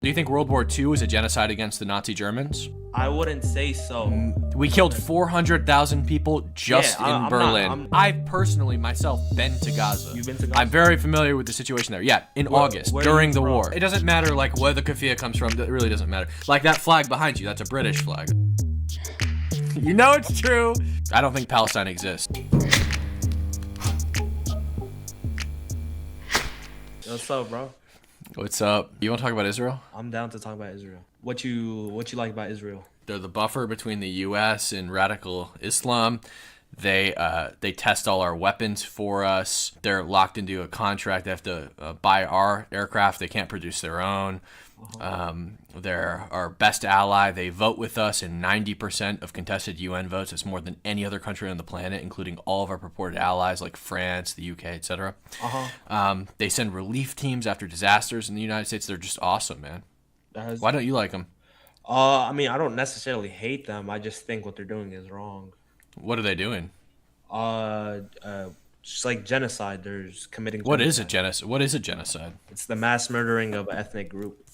Do you think World War II was a genocide against the Nazi Germans? I wouldn't say so. We killed 400,000 people just in Berlin. I've personally, myself, been to Gaza. You've been to Gaza? I'm very familiar with the situation there. Yeah, in August, during the war. It doesn't matter, like, where the keffiyeh comes from. It really doesn't matter. Like, that flag behind you, that's a British flag. You know it's true. I don't think Palestine exists. What's up, bro? What's up? You want to talk about Israel? I'm down to talk about Israel. What you like about Israel? They're the buffer between the U.S. and radical Islam. They test all our weapons for us. They're locked into a contract. They have to buy our aircraft. They can't produce their own. They're our best ally. They vote with us in 90% of contested UN votes. It's more than any other country on the planet, including all of our purported allies like France, the UK, etc. They send relief teams after disasters in the United States. They're just awesome, man. Why don't you like them? I mean, I don't necessarily hate them. I just think what they're doing is wrong. What are they doing? Just like genocide. There's committing. What is a genocide? What is a genocide? It's the mass murdering of an ethnic group.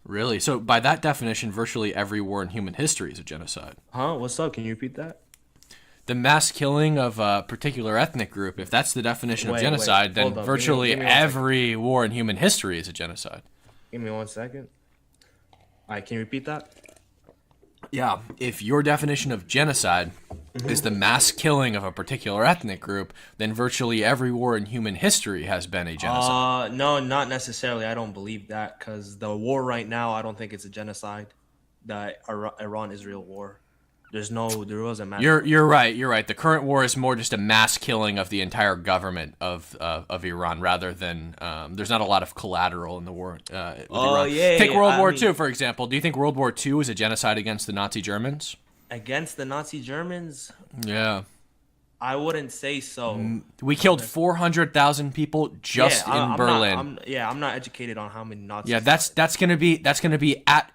Really? So by that definition, virtually every war in human history is a genocide. Huh? What's up? Can you repeat that? The mass killing of a particular ethnic group, if that's the definition of genocide, then virtually every war in human history is a genocide. Give me 1 second. All right, can you repeat that? Yeah, if your definition of genocide is the mass killing of a particular ethnic group, then virtually every war in human history has been a genocide. No, not necessarily. I don't believe that because the war right now, I don't think it's a genocide. The Iran-Israel war. There wasn't mass. You're right. The current war is more just a mass killing of the entire government of Iran, rather than there's not a lot of collateral in the war. With Iran. Take World War II for example. Do you think World War II was a genocide against the Nazi Germans? Against the Nazi Germans? Yeah. I wouldn't say so. We killed 400,000 people just in Berlin. I'm not educated on how many Nazis. Yeah, that's gonna be at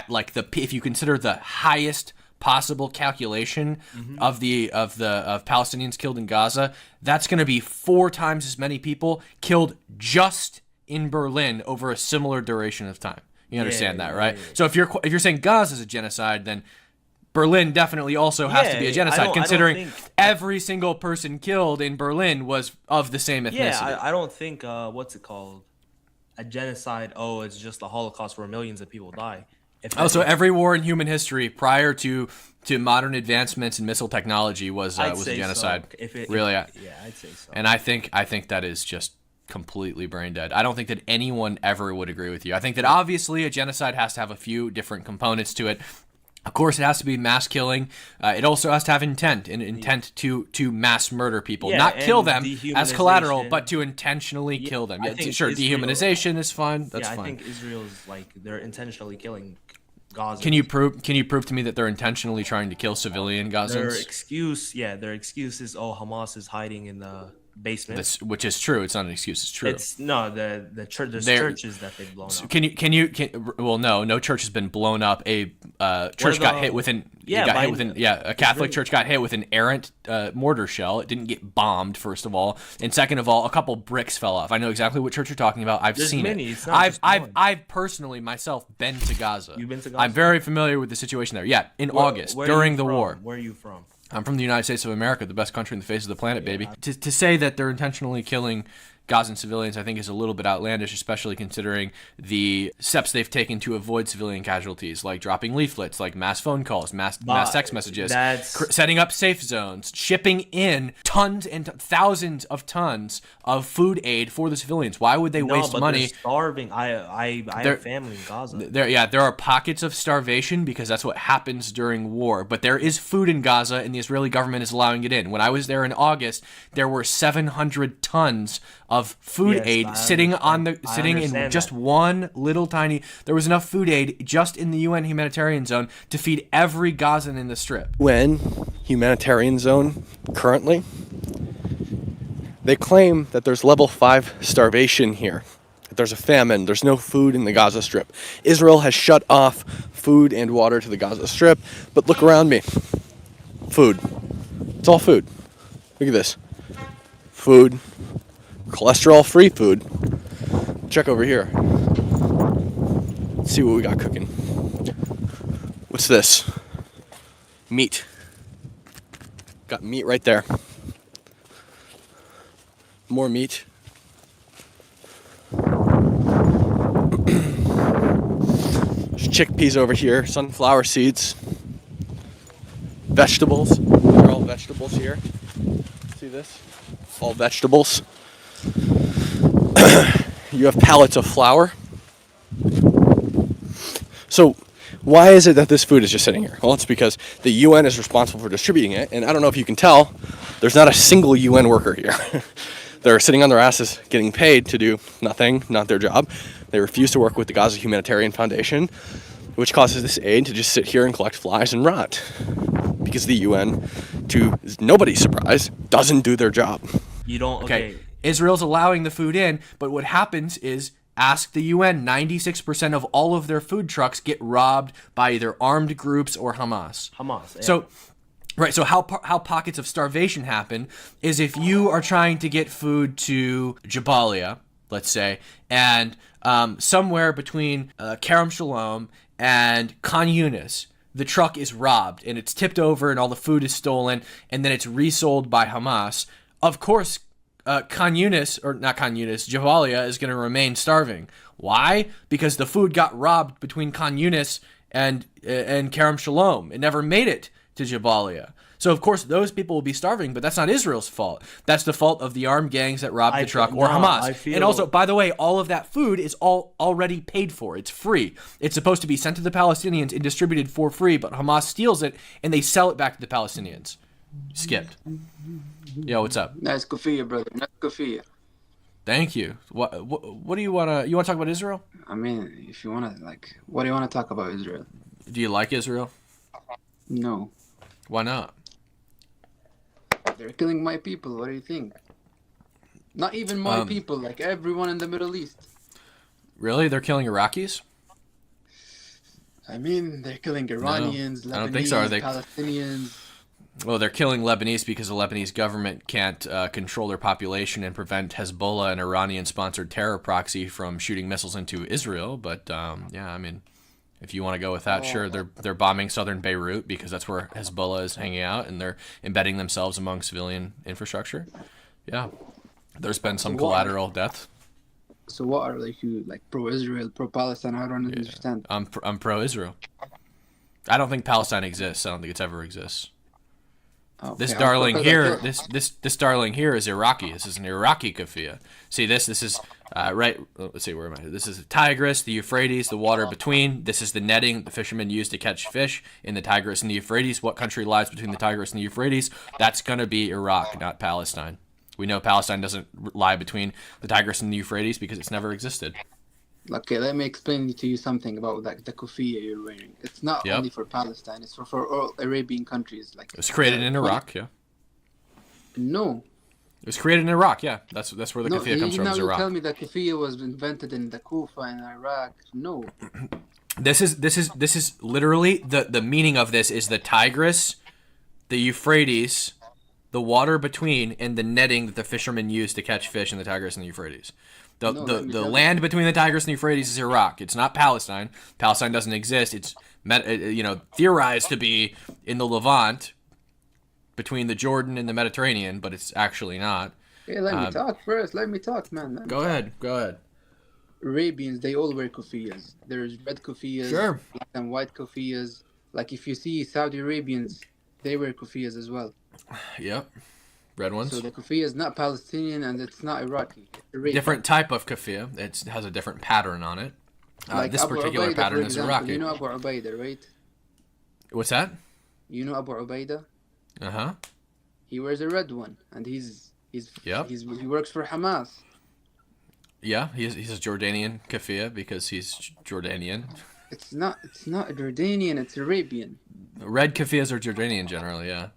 like if you consider the highest possible calculation of Palestinians killed in Gaza, that's going to be 4 times as many people killed just in Berlin over a similar duration of time. You understand that, right? Yeah. So if you're saying Gaza is a genocide, then Berlin definitely also has to be a genocide, considering every single person killed in Berlin was of the same ethnicity. Yeah, I don't think what's it called, a genocide. Oh, it's just the Holocaust where millions of people die. So every war in human history prior to modern advancements in missile technology was a genocide. So. Really? Yeah, I'd say so. And I think that is just completely brain dead. I don't think that anyone ever would agree with you. I think that obviously a genocide has to have a few different components to it. Of course, it has to be mass killing. It also has to have intent to mass murder people, not kill them as collateral, but to intentionally kill them. Yeah, sure, dehumanization is fine. That's fine. I think Israel's they're intentionally killing Gaza. Can you prove to me that they're intentionally trying to kill civilian Gazans? Their excuse is Hamas is hiding in the basement. Which is true. It's not an excuse. It's true. The church. There's churches that they've blown up. Well, no church has been blown up. A church got hit with a Catholic church got hit with an errant mortar shell. It didn't get bombed, first of all, and second of all, a couple bricks fell off. I know exactly what church you're talking about. I've seen it. It's not I've personally myself been to Gaza. You've been to Gaza? I'm very familiar with the situation there. Yeah, in August during the war. Where are you from? I'm from the United States of America, the best country on the face of the planet, baby. To say that they're intentionally killing Gazan civilians, I think, is a little bit outlandish, especially considering the steps they've taken to avoid civilian casualties, like dropping leaflets, like mass phone calls, mass text messages, setting up safe zones, shipping in tons and thousands of tons of food aid for the civilians. Why would they waste money? They're starving. I have family in Gaza. There are pockets of starvation because that's what happens during war. But there is food in Gaza, and the Israeli government is allowing it in. When I was there in August, there were 700 tons of food aid sitting in just one little tiny. There was enough food aid just in the UN humanitarian zone to feed every Gazan in the strip. UN humanitarian zone currently, they claim that there's level 5 starvation here. That there's a famine. There's no food in the Gaza Strip. Israel has shut off food and water to the Gaza Strip. But look around me. Food. It's all food. Look at this. Food. Cholesterol-free food. Check over here. see what we got cooking. What's this? Meat. Got meat right there. More meat. There's chickpeas over here, sunflower seeds, vegetables. They're all vegetables here. See this? All vegetables. You have pallets of flour. So, why is it that this food is just sitting here? Well, it's because the UN is responsible for distributing it, and I don't know if you can tell, there's not a single UN worker here. They're sitting on their asses getting paid to do nothing, not their job. They refuse to work with the Gaza Humanitarian Foundation, which causes this aid to just sit here and collect flies and rot. Because the UN, to nobody's surprise, doesn't do their job. You don't. Okay. Israel's allowing the food in, but what happens is, ask the UN, 96% of all of their food trucks get robbed by either armed groups or Hamas. Hamas. Yeah. So, right. So how pockets of starvation happen is if you are trying to get food to Jabalia, let's say, and somewhere between Kerem Shalom and Khan Yunis, the truck is robbed and it's tipped over and all the food is stolen and then it's resold by Hamas. Of course, Khan Yunis, or not Khan Yunis, Jabalia is going to remain starving. Why? Because the food got robbed between Khan Yunis and Kerem Shalom. It never made it to Jabalia. So, of course, those people will be starving, but that's not Israel's fault. That's the fault of the armed gangs that robbed the truck or Hamas. And also, by the way, all of that food is already paid for. It's free. It's supposed to be sent to the Palestinians and distributed for free, but Hamas steals it and they sell it back to the Palestinians. Skipped. Yo, what's up? Nice kafia, brother. Nice kafia. Thank you. What do you want to talk about Israel? I mean, if you want to, like, what do you want to talk about Israel? Do you like Israel? No. Why not? They're killing my people. What do you think? Not even my people, like everyone in the Middle East. Really? They're killing Iraqis? I mean, they're killing Iranians, I don't think so. Are they Palestinians. Well, they're killing Lebanese because the Lebanese government can't control their population and prevent Hezbollah, an Iranian-sponsored terror proxy, from shooting missiles into Israel. But yeah, I mean, if you want to go with that, sure. They're bombing southern Beirut because that's where Hezbollah is hanging out, and they're embedding themselves among civilian infrastructure. Yeah, there's been some collateral death. So what are you like pro-Israel, pro-Palestine? I don't understand. I'm pro-Israel. I don't think Palestine exists. I don't think it's ever exists. Okay, This darling here, this darling here is Iraqi. This is an Iraqi kafia. See this? This is right. Let's see, where am I? This is the Tigris, the Euphrates, the water between. This is the netting the fishermen use to catch fish in the Tigris and the Euphrates. What country lies between the Tigris and the Euphrates? That's gonna be Iraq, not Palestine. We know Palestine doesn't lie between the Tigris and the Euphrates because it's never existed. Okay, let me explain to you something about the kufiyya you're wearing. It's not only for Palestine; it's for all Arabian countries. Like it was created in Iraq, yeah. No. It was created in Iraq, yeah. That's where the kufiyya comes from. Now Is you Iraq. tell me that kufiyya was invented in the Kufa in Iraq. No. This is literally the meaning of this is the Tigris, the Euphrates, the water between, and the netting that the fishermen use to catch fish in the Tigris and the Euphrates. The land between the Tigris and the Euphrates is Iraq. It's not Palestine. Palestine doesn't exist. It's theorized to be in the Levant between the Jordan and the Mediterranean, but it's actually not. Hey, let me talk first. Let me talk, man. Go ahead. Arabians, they all wear kufiyyas. There's red kufiyyas, Sure. black and white kufiyyas. Like if you see Saudi Arabians, they wear kufiyyas as well. Yep. Red ones. So the kufiyya is not Palestinian and it's not Iraqi. It's Arabian. Different type of kafia. It has a different pattern on it. Like This Abu particular Ubaidah, pattern for is example. Iraqi. You know Abu Ubaidah, right? What's that? You know Abu Ubaidah? Uh-huh. He wears a red one, and he works for Hamas. Yeah, he's a Jordanian kafia because he's Jordanian. It's not Jordanian. It's Arabian. Red kafias are Jordanian generally, yeah.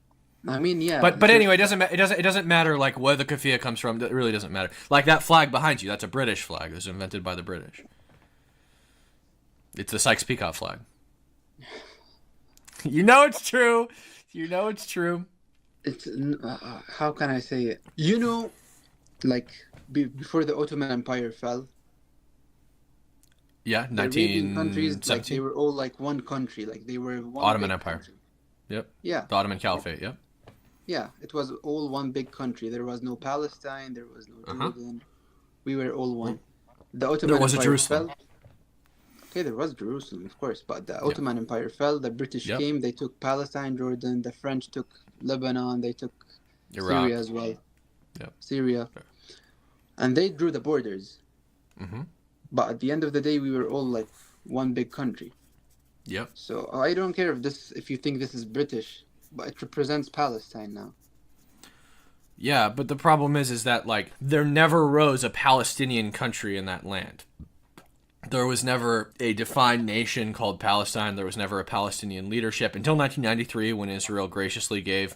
I mean, yeah. But anyway, it doesn't matter like where the kafia comes from. It really doesn't matter. Like that flag behind you, that's a British flag. It was invented by the British. It's the Sykes-Picot flag. You know it's true. It's how can I say it? You know, like before the Ottoman Empire fell. Yeah, The Arabian countries, like 1917. they were all like one country, like they were one Ottoman big Empire. country. Yep. Yeah, The Ottoman Caliphate. Yep. yeah, it was all one big country. There was no Palestine, there was no Uh-huh. Jordan. We were all one. The There Ottoman was a Empire Jerusalem. fell. Okay, there was Jerusalem, of course, but the Yeah. Ottoman Empire fell. The British Yep. came. They took Palestine, Jordan. The French took Lebanon. They took Iraq. Syria as well. Yep. Syria, and they drew the borders. Mm-hmm. But at the end of the day, we were all like one big country. Yep. So I don't care if you think this is British, but it represents Palestine now. Yeah, but the problem is that like there never rose a Palestinian country in that land. There was never a defined nation called Palestine. There was never a Palestinian leadership until 1993, when Israel graciously gave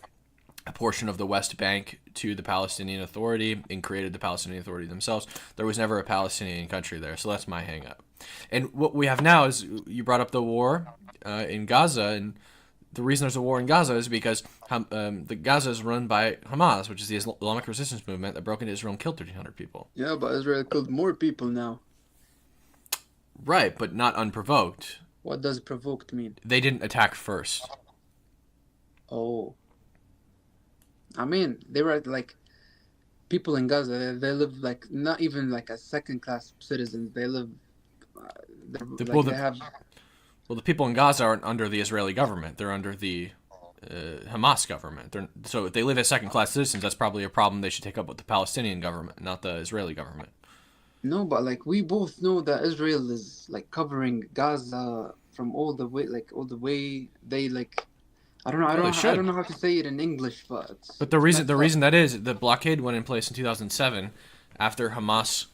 a portion of the West Bank to the Palestinian Authority and created the Palestinian Authority themselves. There was never a Palestinian country there, so that's my hang-up. And what we have now is, you brought up the war in Gaza, and the reason there's a war in Gaza is because the Gaza is run by Hamas, which is the Islamic resistance movement that broke into Israel and killed 1,300 people. Yeah, but Israel killed more people now. Right, but not unprovoked. What does provoked mean? They didn't attack first. Oh. I mean, they were like people in Gaza. They live like not even like as second-class citizens. They live. They have. Well, the people in Gaza aren't under the Israeli government. They're under the Hamas government. So if they live as second-class citizens, that's probably a problem they should take up with the Palestinian government, not the Israeli government. No, but like we both know that Israel is like covering Gaza from all the way they like. I don't know. I don't know how to say it in English, but. But the reason that is, the blockade went in place in 2007 after Hamas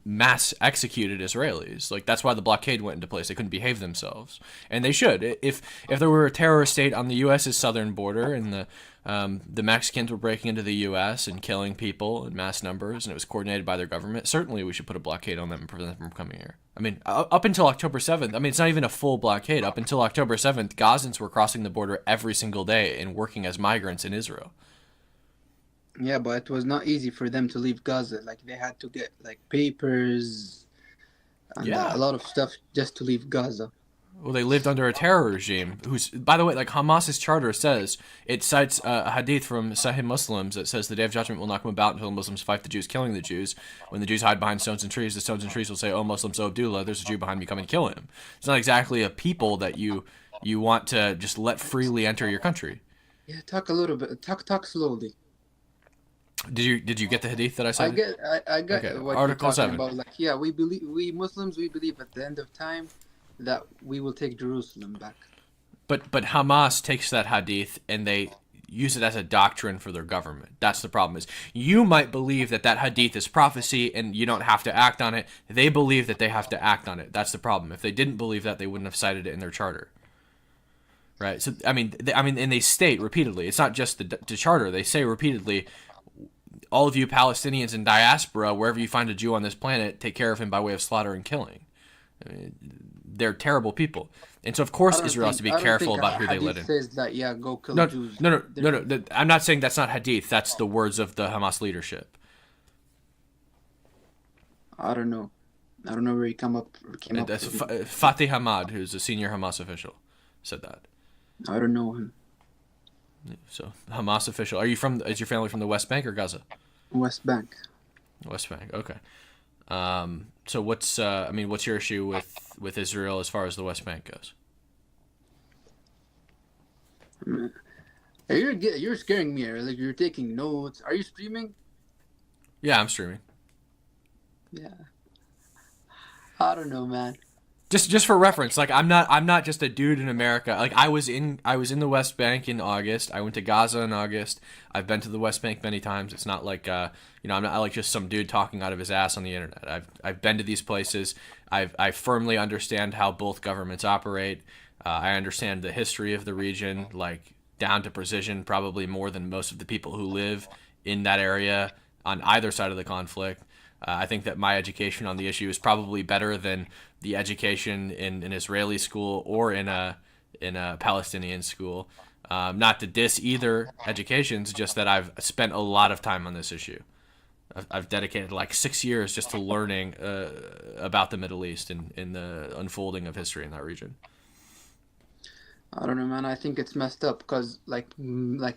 mass executed Israelis. Like, that's why the blockade went into place. They couldn't behave themselves, and they should. If there were a terrorist state on the U.S.'s southern border, and the Mexicans were breaking into the U.S. and killing people in mass numbers, and it was coordinated by their government, certainly we should put a blockade on them and prevent them from coming here. I mean, up until October 7th, I mean, it's not even a full blockade. Up until October 7th, Gazans were crossing the border every single day and working as migrants in Israel. Yeah, but it was not easy for them to leave Gaza. Like, they had to get like papers and a lot of stuff just to leave Gaza. Well, they lived under a terror regime who's, by the way, like Hamas's charter says, it cites a hadith from Sahih Muslims that says the day of judgment will not come about until Muslims fight the Jews, killing the Jews. When the Jews hide behind stones and trees, the stones and trees will say, "Oh, Muslims, oh Abdullah, there's a Jew behind me, come and kill him." It's not exactly a people that you want to just let freely enter your country. Yeah, talk a little bit. Talk slowly. Did you get the hadith that I said? I get Okay. what Article you're talking 7. about. Like, yeah, we Muslims believe at the end of time that we will take Jerusalem back. But Hamas takes that hadith and they use it as a doctrine for their government. That's the problem. Is you might believe that hadith is prophecy and you don't have to act on it. They believe that they have to act on it. That's the problem. If they didn't believe that, they wouldn't have cited it in their charter. Right? So I mean, and they state repeatedly. It's not just the charter. They say repeatedly, all of you Palestinians in diaspora, wherever you find a Jew on this planet, take care of him by way of slaughter and killing. I mean, they're terrible people. And so, of course, Israel has to be careful about who they let in. Says that, yeah, go kill Jews. No. I'm not saying that's not hadith. That's the words of the Hamas leadership. I don't know where he came up. That's Fatih Hamad, who's a senior Hamas official, said that. I don't know him. So, Hamas official. Is your family from the West Bank or Gaza? West Bank. West Bank. Okay. So what's your issue with Israel as far as the West Bank goes? You're scaring me. Like, you're taking notes. Are you streaming? Yeah, I'm streaming. Yeah. I don't know, man. Just for reference, like I'm not just a dude in America. Like I was in the West Bank in August. I went to Gaza in August. I've been to the West Bank many times. It's not like I'm not like just some dude talking out of his ass on the internet. I've been to these places. I firmly understand how both governments operate. I understand the history of the region, like down to precision, probably more than most of the people who live in that area on either side of the conflict. I think that my education on the issue is probably better than the education in an Israeli school or in a Palestinian school. Not to diss either educations, just that I've spent a lot of time on this issue. I've dedicated like 6 years just to learning about the Middle East and the unfolding of history in that region. I don't know, man. I think it's messed up because like the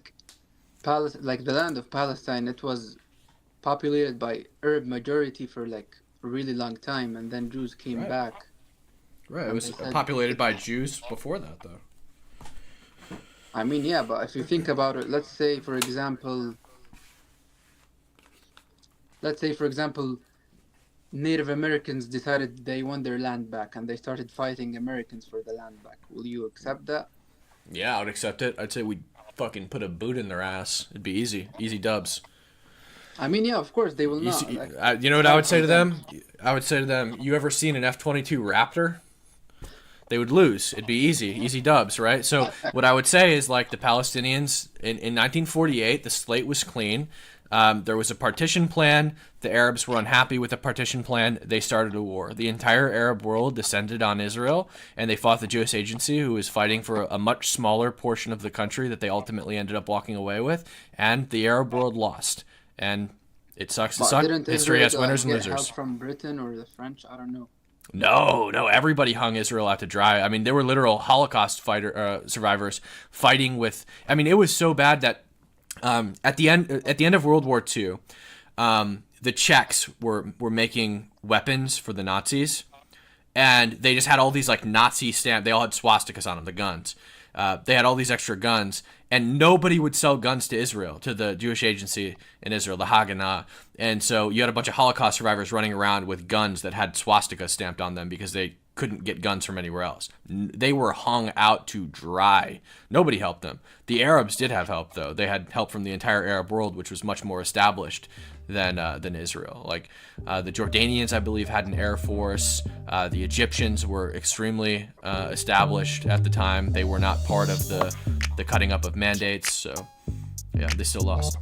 land of Palestine, it was populated by Arab majority for like a really long time, and then Jews came Right. back. Right. It And was they said, populated by Jews before that, though. I mean, yeah, but if you think about it, let's say for example, Native Americans decided they want their land back, and they started fighting Americans for the land back. Will you accept that? Yeah, I would accept it. I'd say we'd fucking put a boot in their ass. It'd be easy. Easy dubs. I mean, yeah, of course they will not. You, Like, you know what I would say to them? I would say to them, you ever seen an F-22 Raptor? They would lose. It'd be easy. Easy dubs, right? So what I would say is, like, the Palestinians, in 1948, the slate was clean. There was a partition plan. The Arabs were unhappy with the partition plan. They started a war. The entire Arab world descended on Israel, and they fought the Jewish agency, who was fighting for a much smaller portion of the country that they ultimately ended up walking away with, and the Arab world lost. And it sucks to but suck. didn't History Israel has winners and get losers. help from Britain or the French? I don't know. No, everybody hung Israel out to dry. I mean, there were literal Holocaust survivors fighting with. I mean, it was so bad that at the end of World War II, the Czechs were making weapons for the Nazis, and they just had all these like Nazi stamp. They all had swastikas on them, the guns. They had all these extra guns, and nobody would sell guns to Israel, to the Jewish agency in Israel, the Haganah. And so you had a bunch of Holocaust survivors running around with guns that had swastika stamped on them because they couldn't get guns from anywhere else. They were hung out to dry. Nobody helped them. The Arabs did have help, though. They had help from the entire Arab world, which was much more established than Israel. Like the Jordanians, I believe, had an air force. The Egyptians were extremely established at the time. They were not part of the cutting up of mandates. So, yeah, they still lost.